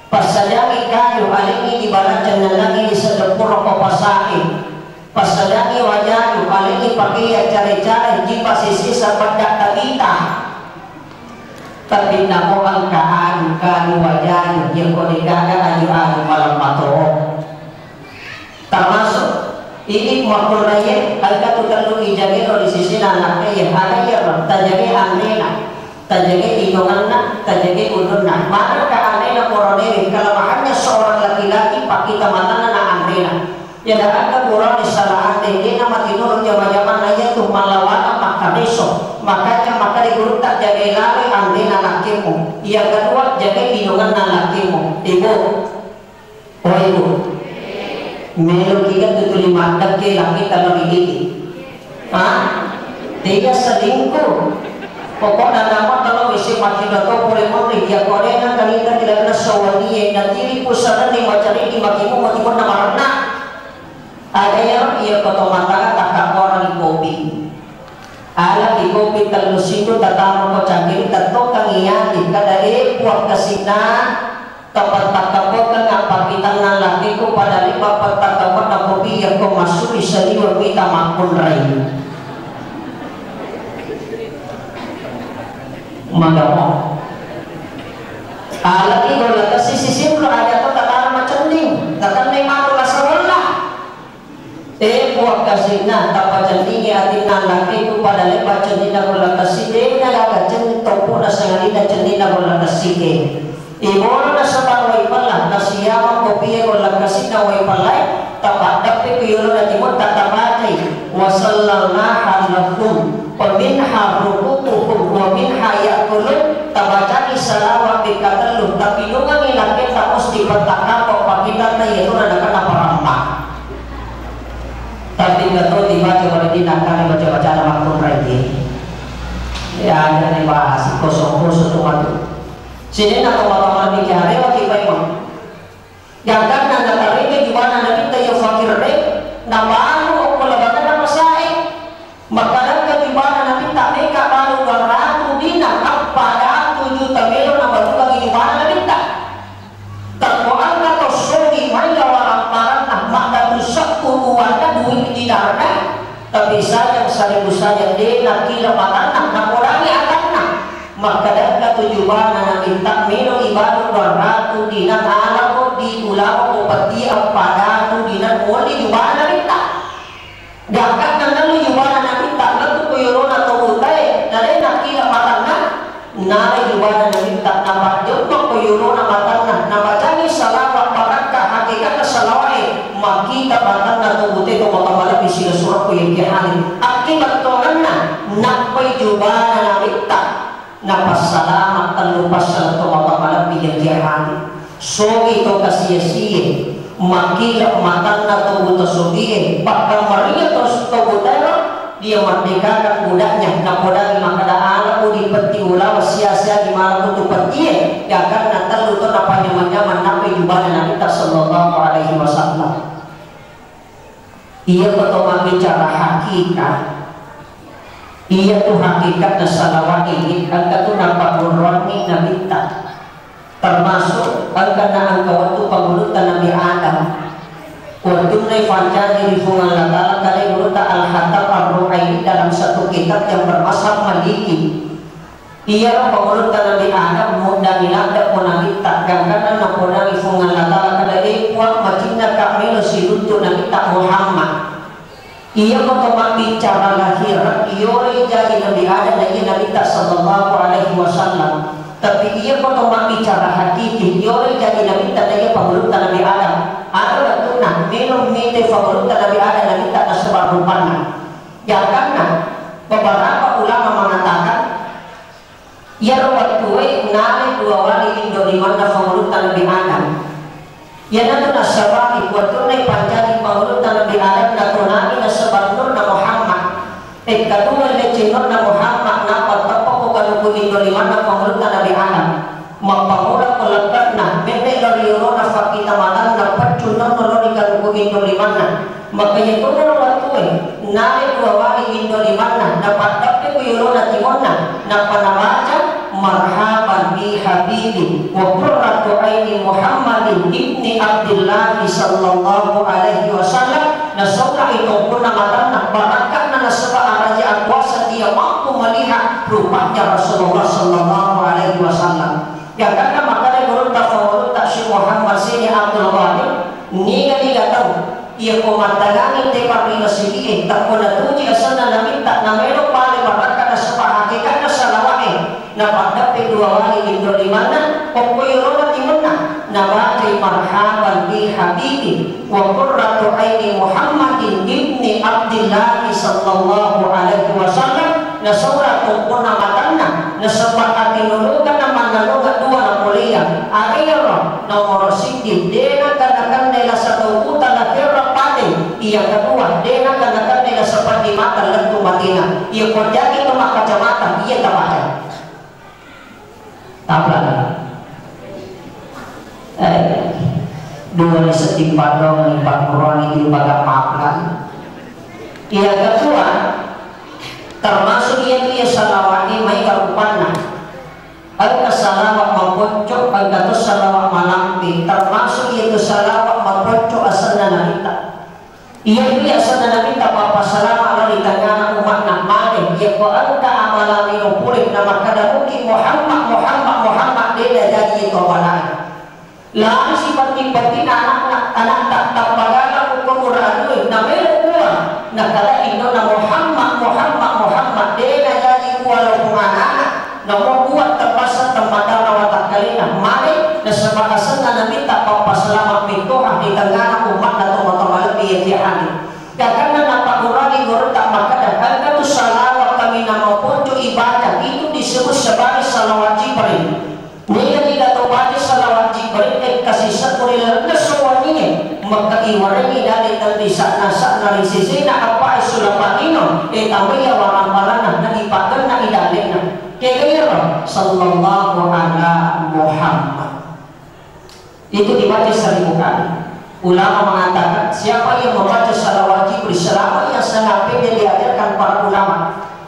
Pasadani kayu alingi ibaratkan lagi di sedepur kopasai. Pasadani wajah alingi pakai cara-cara jika sisi sepadak tabita. Tapi namo angka anu kayu wajah yang kodegada aju-aju malam patro. Termasuk ini makhluk raya, agak tukar ijagi di sisi anaknya yang ada ya, tajagi anena, tajagi indonganna, tajagi udunna. Mana ke anena koroneri? Kelemahannya seorang laki-laki pakai tamatan anak anena. Ya dah ada orang di salah ini nama tinurun zaman-zaman aja tuh malawan maka besok. Makanya maka diguruk tak jaga lari anena lakimu. Yang kedua jaga indonganna lakimu. Ibu, oh ibu. Melo kita tutup lima ke laki kalau ini, tiga selingkuh. Pokoknya nama kalau isi mati dato polemon dia korena kali kita tidak kena sawani yang nanti pusat ni macam ini makimu mati pun nama rena. Ada yang ia kotor mata tak orang di kopi. Ala di kopi terus itu tatang ko cakir tato kangian kadare buat kesina. Tempat takabot kan apa kita nalaki ko pada lima petakabot na kopi yang ko masuk isaliwa kita makun rai. Magamo. Alat ini kalau kasi sisim lo ada to takana macam ni, takkan may mato kasarola. Buat kasi na tapajan ini atin nalaki ko pada lima cendina na bola kasi de na lagajan topo na sangali na cendina na bola kasi ke. Ibu na sa pangway pala na siyamang kopiya ko lang kasi na way palay tapadak pe kuyulo na timon tatabatay wasallalna halakum wa minha rukukukum wa minha yakulun tabacani salawa bikatalun tapi nungang ilakit tapos dipatakap o pakita na yun na nakanaparampa tapi gato dibaca kalau dinakani baca-baca na makun raji ya ada dibahas kosong-kosong tumatu sini nak teman-teman dicari waktu baik yang kan nanda tarik gimana nanti tayo fakir deh nama aku pelabatan nama saya makanan ke gimana nanti tak mereka baru 200 dinar pada 7 juta melo nama lu lagi gimana nanti tak terkuat atau sogi main orang parang nah makna rusak kubuannya duit dinar tapi saya saribu saya deh nak kira makanan nak orangnya akan maka dapat tujuan anak minta melo ibadah 200 dinar alam di ulang upati pada tu dinar moli jubahan anak minta dapat nang jubahan anak minta lalu kuyuron atau utai nare nak kira matangna nare jubahan anak minta nama jemput kuyuron matangna nama jani salawat barakah hakikat salawai makita matangna tu utai tu makamala bisila surah kuyun kehali akibat tuanna nak jubahan anak minta napas salamat terlupas satu mata malam bikin jahan so itu kasih-kasih makila matang atau buta sobi bakal maria terus tobutero dia merdekakan budaknya napoda makada ala di peti ulah sia-sia di mana tu peti ya karena terlalu tu apa nyaman-nyaman nabi jubana Nabi sallallahu alaihi wasallam ia pertama bicara hakikat ia tu hakikat salawat ini angka tu nampak berwarni Nabi tak termasuk angka angka waktu pengulutan Nabi Adam waktu naik fajar di lingkungan latala kali urutan Al-Hatab Ar-Ru'aini dalam satu kitab yang bermasab maliki ia pengulutan Nabi Adam mudah nilada pun Nabi tak karena nampuna lingkungan latala kali kuat macamnya kami untuk Nabi tak Muhammad ia bertemu bicara lahir iore jadi Nabi Adam dan Nabi sallallahu alaihi wasallam tapi ia bertemu bicara hakiki iore jadi Nabi dan pengulutan Nabi Adam ada waktu minum mite pengulutan Nabi Adam Nabi tak sebab rupanya ya karena Beberapa ulama mengatakan ya waktu nale dua wali Indo di mana pengurutan Nabi Adam. Ya natu nasabaki waktu naik panjang pengurutan Nabi Adam natunani nasabak nur na Muhammad. Kedua leci nur na Muhammad napat tepuk kaluku Indo di mana pengurutan Nabi Adam. Mapamula kelekat na mende dari urona fakita malan dapat cunang nolori kaluku Indo di mana. Makanya itu waktu nale dua wali Indo di mana dapat dapat urona timona napanawaja marhaban bi habibi wa qurratu aini Muhammadin ibni Abdullah sallallahu alaihi wasallam. Nasoka itu pun nama barakat na nasaba raja kuasa dia mampu melihat rupanya Rasulullah sallallahu alaihi wasallam. Yang kata makanya guru tak si Muhammad sini Abdul Ghani ni kali tahu ia komandangan te parina sigi tak pernah tuji asana nabi tak namero paling barakat nasaba hakikat nasalawahi. Na pagdating dua wali Indo di mana pokoknya roda di mana nabati marhaban bi habibi wa qurratu aini Muhammadin ibni Abdullah sallallahu alaihi wasallam. Na surah puna matanna na sepakati nulugan na mangaluga dua na mulia akhirah nomor sidi dena kanakan nila sa tubuta na kira pade iya kedua dena kanakan nila sa pagimata lentu matina iya kodjaki itu makacamata iya tawajan tablan dua ni setimpa dong ni pakmurani di baga maklan iya kedua termasuk ia salawati mai karupana ada salawat mapocok ada salawat malampi termasuk itu salawat mapocok asana narita ia asana narita papa salawat ala di tengah umat nak mane ia ko anta amalami nupuri nama kadamuki Muhammad dia jadi itu walai lah sifat anak tak pagala hukum uradui namanya kuah nak kala Indo na Muhammad dia jadi walau anak nomor buat terpasang tempat rawat kalina mari nasabakasan na nabi tak apa selama pintuah di tengah umat atau motor lebih hati karena nampak urani guru tak maka dan itu salawat kami nama puncu ibadah itu disebut sebagai salawat Jibril. Nia tidak tahu baca salawat Jibril kasih sekuril kesuaninya maka iwarangi dari terdisak nasak dari sisi na apa isulapatino tamaya warang balana na ipagan na idalina kaya sallallahu ala Muhammad itu dibaca 1000 kali. Ulama mengatakan siapa yang membaca salawat Jibril selama yang sengaja diajarkan para ulama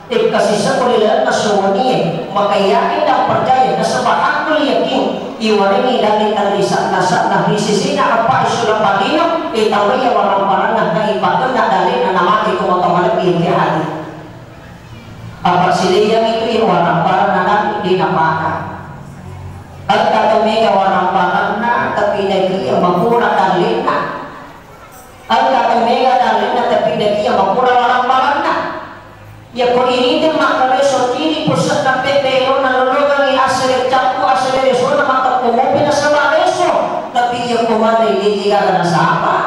kasih sekuril kesuaninya maka yakin dan percaya kesepakatan yakin iwarangi dari terdisak nasak dari sisi na apa isulapatino tamaya warang balana na ipagan na dalina nama itu otomatis lebih hati apa sih yang itu warang balana di napaka Alka mega warang balana tapi dia mengurang dalina Alka mega dalina tapi dia mengurang warang balana ya ko ini dia makanya sotiri pusat na pepero na lologang asal capu asal reso na mata kumopi na sama reso tapi ya kumanda ini tidak ada siapa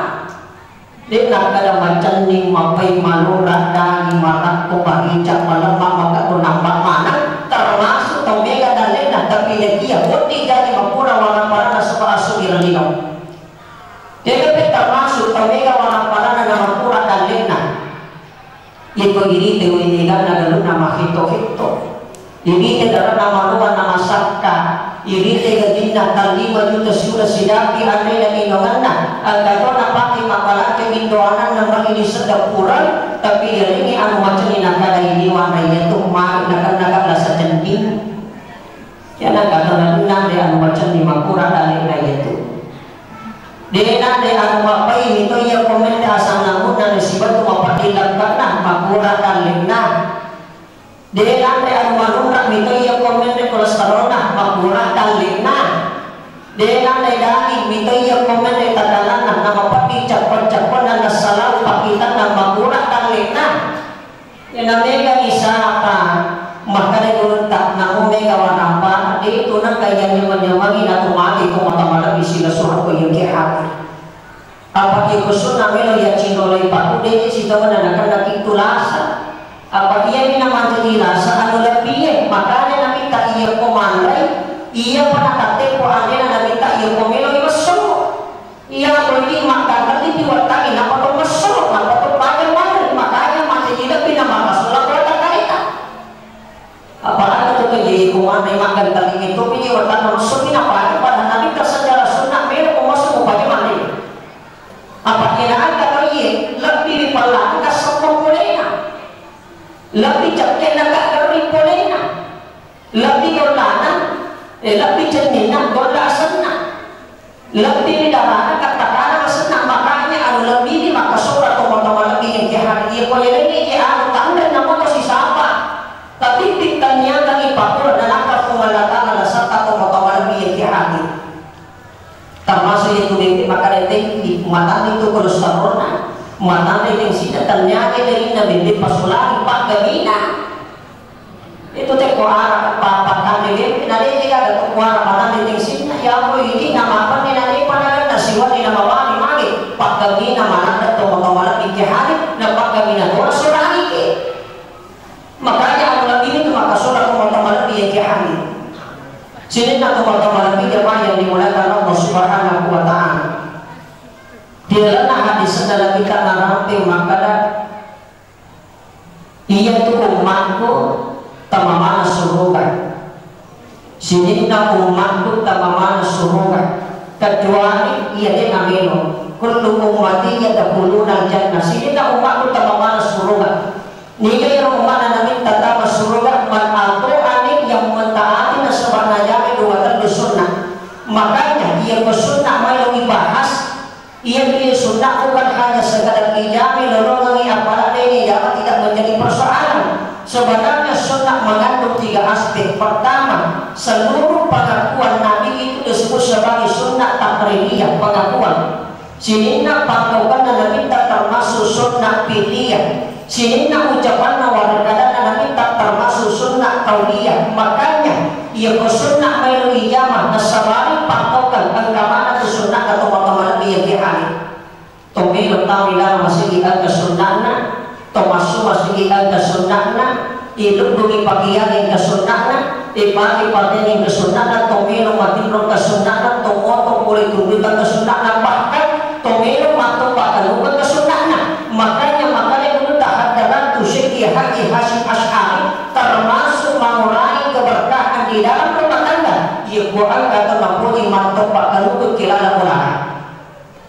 dia nak ada macam ni mapai malura dani manak tu bagicak malam maka tu nampak mana termasuk tau mega dalena tapi dia putih jadi mapura warna warna separasu iralino dia termasuk tau mega warna warna nama mapura dalena itu ini tewi kan ada nama hito ini adalah nama luar nama sakka ini tegajina talima juta sudah sidaki ada yang inonganna agak kau napaki makalah ke indoanan nama ini sedap kurang tapi ini anu macam ini nakada ini warnanya tu mah nakada rasa centing ya nakada nande anu macam ini makura dari itu dia nande anu apa ini tu ia komen asal namun nande sibat tu apa dilangkat nah makura dalina dia nande anu manura itu ia komen de kolesterol nah makura dalina dia nande daging itu ia komen de tadalan nah nama pati capat-capat dan salah pakitan nah makura dalina yang namanya isapa maka dia tak namu mega wanapa itu nak kayaknya menyamai atau mati itu mata malam isi surah yang kihat apa dia kusun namanya ya cindolai paku dia situ menandakan lagi tulasa apa dia minang Iya boleh makan tapi diwatangin apa tuh mesur apa tuh bayan makanya masih tidak pindah malas lah kata kaita. Apalagi tuh keji kuman makan tadi itu pilih watang mesur ini apa pada nabi tersejarah sunnah mereka masuk bagaimana? Apa kiraan kata iya lebih pelan ke semua bolehnya, lebih cepat nak kering bolehnya, lebih dolanan, lebih jenina dola senang. Lebih darah katakan senang makanya anu lebih di maka surat teman-teman lebih yang hari dia boleh ini anu tanda nama kasih siapa tapi pitanya kami pakul dan akal pengalatan ada serta teman-teman lebih yang hari termasuk itu mimpi maka detik mata itu kalau sarona mata itu sida ternyata dari nabi pasulari pak gabina itu teko arah apa kami mimpi nanti jika ada teko arah mata itu sida ya boy ini nama apa nih nanti pada nasiwan di nama wali magi pak kami nama ada teman-teman di hari dan pak kami nama surah ini makanya aku lagi itu maka surah teman-teman di hari sini nak teman-teman di jemaah yang dimulakan Allah Subhanahu wa Ta'ala dia lah hadis dalam kita narampi maka ia itu umatku tamamana surga sini na umatku tamamana surga kecuali ia dia namelo kullu ummati yadkhuluna jannah sini na umatku tamamana surga nilai umat nabi tatama surga man atu'ani yang mentaati nasabana jami dua sunnah makanya ia bersunnah mai dibahas ia pilih sunnah bukan hanya sekadar ijami lolongi apalagi ini jangan tidak menjadi persoalan. Sebenarnya sunnah mengandung tiga aspek. Pertama, seluruh pengakuan Nabi itu disebut sebagai sunnah takribiyah, pengakuan. Sinina pangkuan Nabi tak termasuk sunnah piliyah. Sinina ucapan waradana Nabi tak termasuk sunnah tauliyah. Makanya ia bersunnah melu ijamah nasabari pangkuan anggamana ke sunnah atau teman-teman yang dihari. Tomi letawi dalam masih ada sunnahna, termasuk masih ada sunnahna, hidup dulu bagian yang ke sunnahna, ibadi pada yang ke sunnahna, tomi mati ke sunnahna, tomoto boleh tunggu ke sunnahna, bahkan tomi matu pada lupa ke sunnahna. Makanya dulu tak ada tu syekh Haji Hasyim Asy'ari termasuk mengurangi keberkahan di dalam rumah tangga. Ia Quran kata mampu mantap pada lupa kilala murah.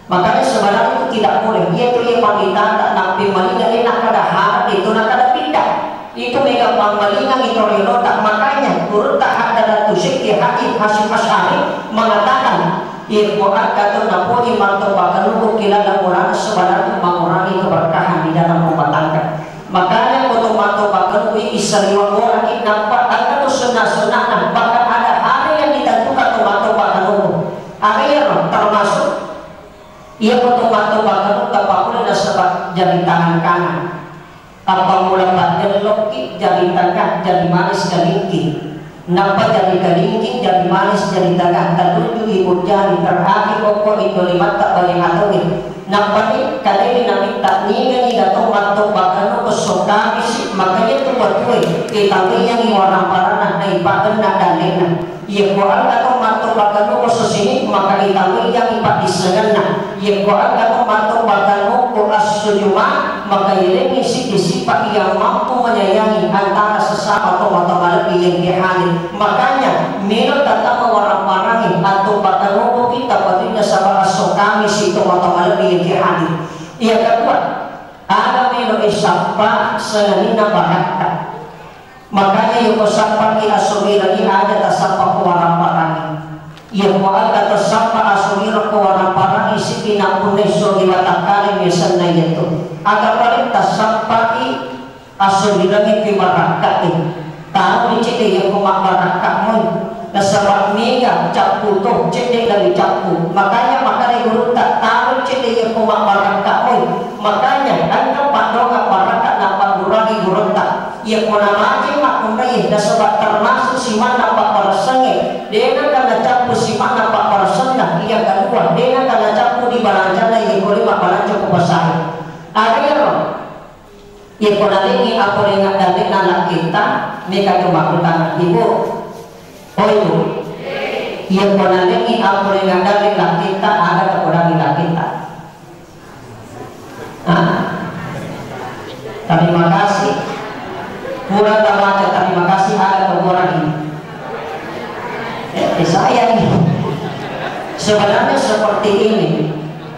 Makanya sebenarnya itu tidak boleh. Dia tuh yang pamitan tak nabi malingan ini nak ada hak itu nak ada pindah. Itu mega malingan itu relo tak makanya turut tak ada tu syekh Haji Hasyim Asy'ari mengatakan Quran kata napoli martabakan untuk kilala murah sebenarnya mengurangi keberkahan di dalam rumah tangga. Makanya untuk martabakan itu isariwa orang ini nampak ada tu sunnah-sunnah bahkan ada hari yang ditentukan untuk martabakan itu. Hari yang termasuk ia foto-foto bakal tapakul na sebab jari tangan kanan apa mula badan loki jari tengah jari manis kalingking nampak jari kalingking jari manis jari tengah tertuju ibu jari terakhir pokok itu lima tak boleh ngatuin nampak ni kali ini nabi tak ningan ni datang batok bakal kesoka isi makanya tu bertuai kita yang warna parana na ibadan na dalena ia Quran kata mantu bakal sini maka kita yang ibadah disengan ia Quran kata mantu bakal kuras sujuma maka ia misi sifat yang mampu menyayangi antara sesama atau mata yang dihani makanya menurut kata mewarna-warni atau bakal kita patinya sabar asokami situ mata yang dihani ia kedua ada menurut isapa senanina bahagia makanya yang bersapa ki asuri lagi ada tasapa kuwarang parang yang muat kata sapa asuri kuwarang parang isi pinapun neso diwatakali misalnya itu agar paling tasapa ki asuri lagi pimarakatin tahu dicek yang kumakarakamun nasabak mega capu tuh cek dari capu makanya guru tak tahu cek yang kumakarakamun makanya anda pandoga parakat nampak gurangi guru tak yang menamaji makunai dan sebab termasuk siman nampak persengi dengan kena capu siman nampak persengah yang kedua dengan kena capu di balanjana yang boleh balanjana kebesar akhirnya yang konalingi apa dengan dalil anak kita mereka kemakutan ibu oh ibu yang konalingi apa dengan dalil kita ada kekurangan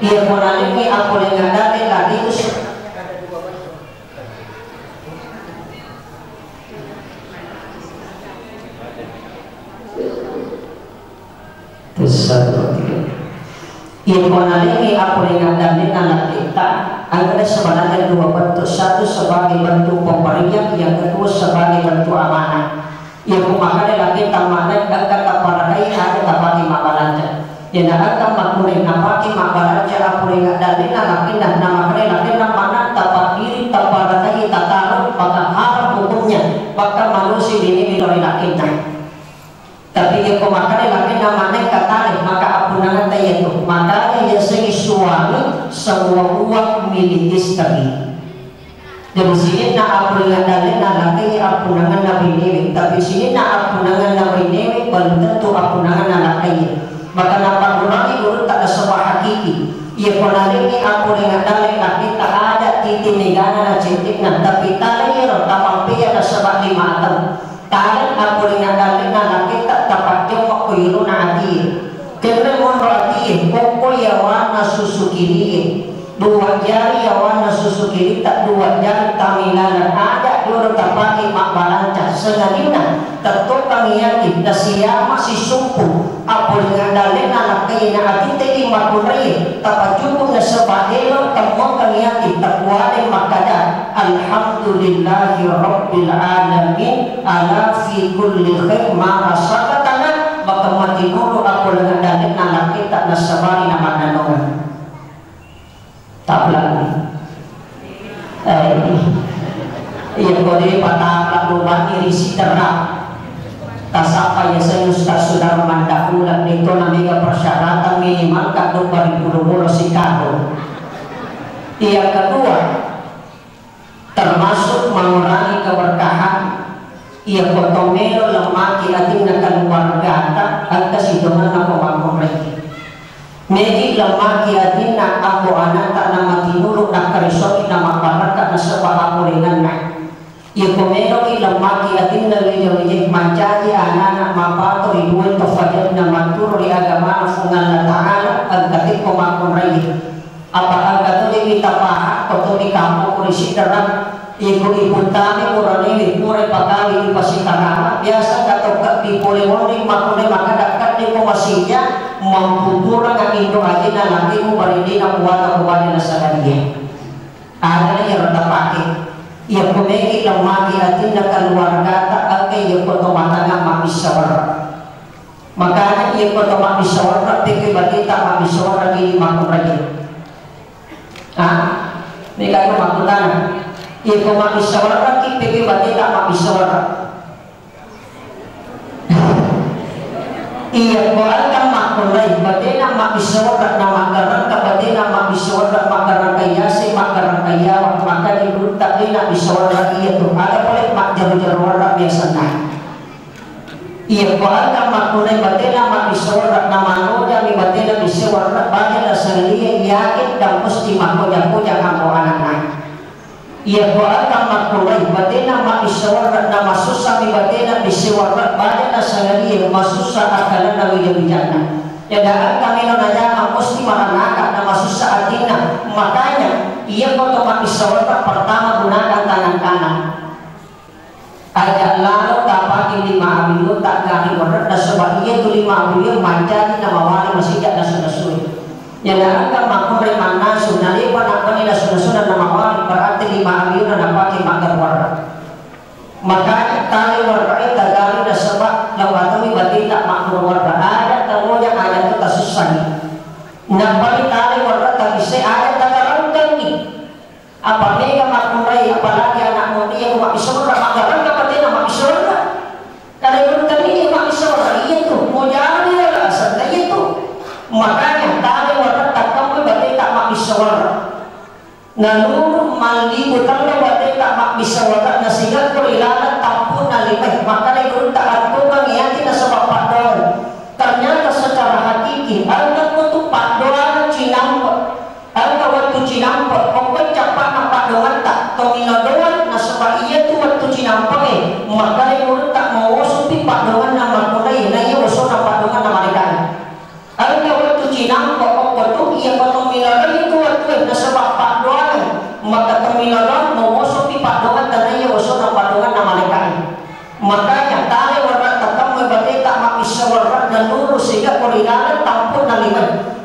Ia menalimi aku dengan dari lagi Ia menalimi aku dengan dari anak kita. Ada sebenarnya dua bentuk, satu sebagai bentuk pemberian, yang kedua sebagai bentuk amanah. Ia memakai lagi tamannya akan keparai ada kapaki mabalanja. Yang akan makulai napaki mabalanja aku dengan dari anak kita. Nama kali lagi nama tapak diri taparai tataruh maka haram hukumnya. Maka manusia ini bidoi lakinya. Tapi ia memakai lagi namanya katanya maka apunangan tanya itu. Makanya ia segi suami semua uang milik istri. Dan sini nak apunangan dalil laki apunangan nabi newi. Tapi sini nak apunangan nabi newi belum tentu apunangan laki. Maka nampak ulangi urut tak ada sebuah hakiki. Ia penalimi apunangan dalil laki tak ada titik negara cetik nan. Tapi tali rotamal pia ada sebab 5 tahun. Tali apunangan dalil laki tak dapat jawab kuiru nadir. Kerana monrati pokok ya warna susu kiri. 2 jari ya warna susu kiri tak 2 jari tamilan ada dua tapaki makbalanja sengadina tertukang yakin dasiya masih sumpu apa dengan dalil anak kaya ati teki makunai tapat cukup na sebahelo temukang yakin takwade makada alhamdulillahi rabbil alamin ala fi kulli khair ma asakatana maka mati dulu apa dengan dalil anak kita nasabari nama nanongan tablang iya kode patah lupa irisi terang tasapa ya saya sudah mandakula itu namanya persyaratan minimal kado 2020 sikado. Yang kedua termasuk mengurangi keberkahan ia kotomelo lemaki ating keluarga angka sidongan ako makomreki Megi lemaki atina aku anak tak nama tinuluk nak karisoki nama baraka na sebab aku dengan nak. Ia komero ki lemaki atina lejong mancaji anak mapato ibuan tofajat nama turu di agama fungan ta'ala agati komakon rai. Apa agatu di kita pahat atau di kampung kurisi terang ibu tani kurani pure pakali di pasikarama biasa katok di polemoni makune maka dekat di komasinya memputurang ang indo aja na lagi mo barili na kuwata kuwani na sa kanya ada na yung tapake iya kumeki lang magi atin na kaluarga ta agay yung kotomata nga mamisawar makanya iya kotomamisawar na tinggi batita mamisawar na gini makumragi may kayo makutan iya komamisawar na tinggi batita mamisawar iya kualkan makulay badena makisurat na makaran ka badena makisurat makaran kaya si makaran kaya maka dibuta din na bisurat iya to ada boleh mak jaru-jaru biasa na iya kualkan makulay badena makisurat na manuja mi badena bisurat badena saliya yakin dan mesti makuja-kuja kamu anak-anak ia kualkan makulay badena makisurat na masusah mi badena bisurat badena saliya masusah akalan na wijak-wijakna ya daan kami nonajama mesti maranaka na masusah atina makanya ia otomatis sawarna pertama gunakan tangan kanan ajak lalu tapaki 5 abiyo tak gari warat na sebab ia tu 5 abiyo manjani na mawali masijak na sunasui ya daan kan makumre mana sunali panakoni na sunasunan na mawali berarti 5 abiyo na napaki magar warat makanya tali warat tagari na sebab lawatami bati tak makmur warat ada tamunya ada tu susah napali tali warat tak bisa ada tagarangkan ni apa mega makmurai apalagi anak muda yang mak bisa warat magarang kapati na mak bisa warat kalau yang tadi mak bisa warat iya tu mau jadi lah asal iya tu makanya tali warat tak kamu bati tak mak bisa warat nalur mandi butangnya bati tak mak bisa warat nasihat kurilanan tampun nalimah maka dia tak atukan yang tidak sebab padon ternyata secara hakiki ada untuk padon cinampek ada waktu cinampek pokoknya capak nak padon tak tomino doan na sebab iya tu waktu cinampek maka dia tak mau supi padon nama kunai na iya usul na padon nama mereka ada waktu cinampek pokoknya tu iya tomino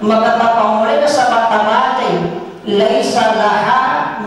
maka tapamulai sa batabate laisa laha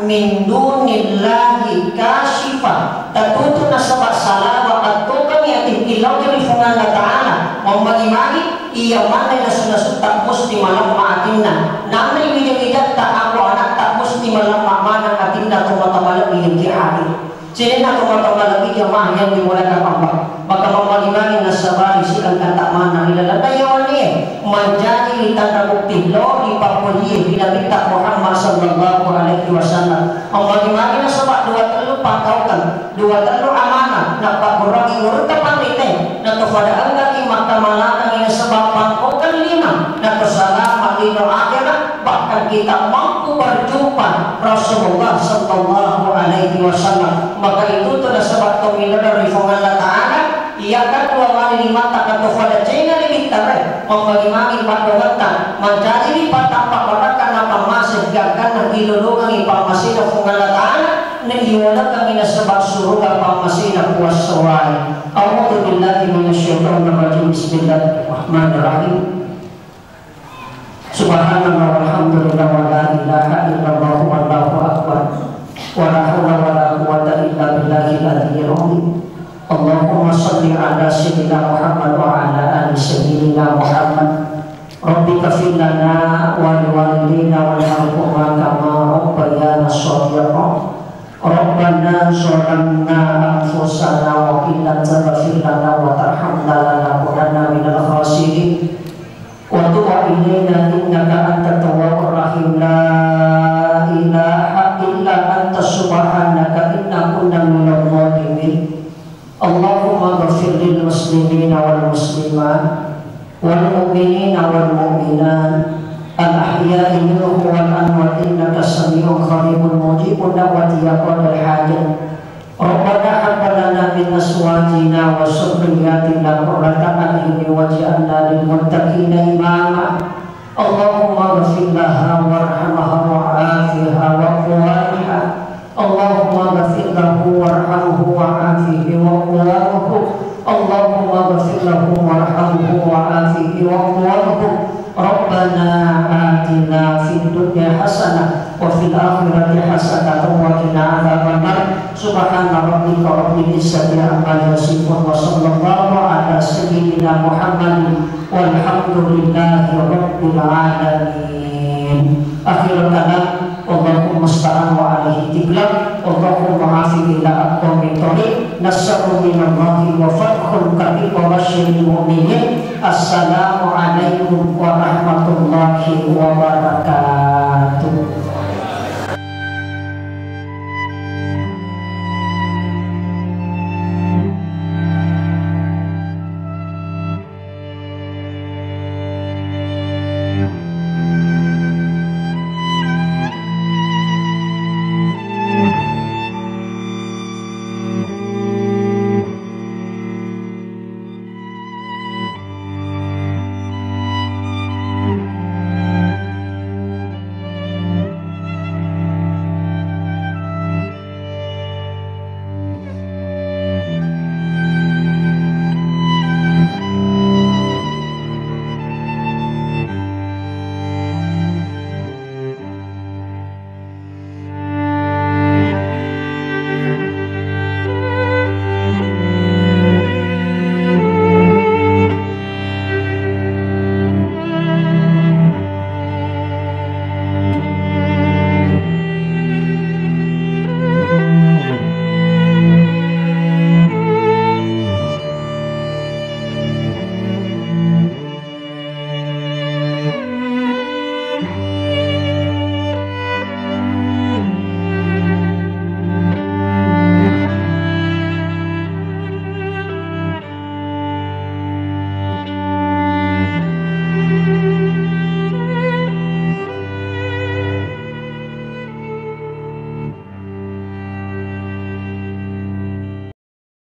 min dunillahi kashifa tatuto na sa basalawa at tukang yatin ilaw kami fungan na ta'ala mamagimagi iya manay na sunasut tapos di malang maatin na namay bidang-bidang ta ako anak tapos di malang mamanang atin na tumatamalap iyong kihari sinin na tumatamalap iyong mahayang di wala ka pamba maka mamagimagi na sabali silang kantaman na ilalatayawan niya manjani itang bukti lo di papuli binabita Muhammad sallallahu alaihi wasallam ang magimagi na sabak dua talo pakautan dua talo amanah na pakurang ingurut kapangite na tufadaan lagi makamalatang ina sabak pangkokan lima na tusalamat lino akhirat bahkan kita mampu berjumpa Rasulullah sallallahu alaihi wasallam maka itu tu na sabak tumilo na rifungan la ta'ala iya kan dua wali lima tak tufada cina lebih tarik membagi-bagi padawatan menjadi di patah pakarakan apa masih gagkan na ilulungan ipamasi na fungan ta'ala na iwala kami na sebab suruh ipamasi na puas sawai a'udhu billahi minasyaitonir rajim bismillahirrahmanirrahim subhanallah walhamdulillah wa la ilaha illallah wallahu akbar wa la hawla wa la quwwata illa billahil aliyyil azim Allahumma salli ala sayyidina Muhammad wa ala ali sayyidina Muhammad Rabbi kafir lana wa liwalidina wa li'alhumma kama rabbayana shadiqa Rabbana zalamna anfusana wa illam taghfir lana wa tarhamna lanakunanna minal khasirin wa tub ilaina innaka antat tawwabur rahim la ilaha illa anta subhanaka inna kunna minadh dhalimin Allahumma ghafir lil muslimina wal muslimat wal mu'minina wal mu'minat al ahya'i minhum wal amwat innaka sami'un qaribun mujibud da'wati ya qadal hajat Rabbana hab lana min azwajina wa dhurriyyatina qurrata a'yun waj'alna lil muttaqina imama Allahumma ghafir laha warhamha wa'afiha wa'fuha Allahumma ghafir lahu warhamhu wa'afihi wa'fuhu Allahumma ghafir lahu warhamhu wa'afihi wa'fuhu Rabbana atina fid dunya hasanah wa fil akhirati hasanah wa qina adzabannar subhana rabbika rabbil izzati amma yasifun wa sallallahu ala sayyidina Muhammadin walhamdulillahi rabbil alamin akhirul kalam Allahumma musta'an wa alaihi tiblam Allahumma afi ila aqwami tariq nasru minallahi wa fathul kabir wa basyiril mu'minin assalamu alaikum warahmatullahi wabarakatuh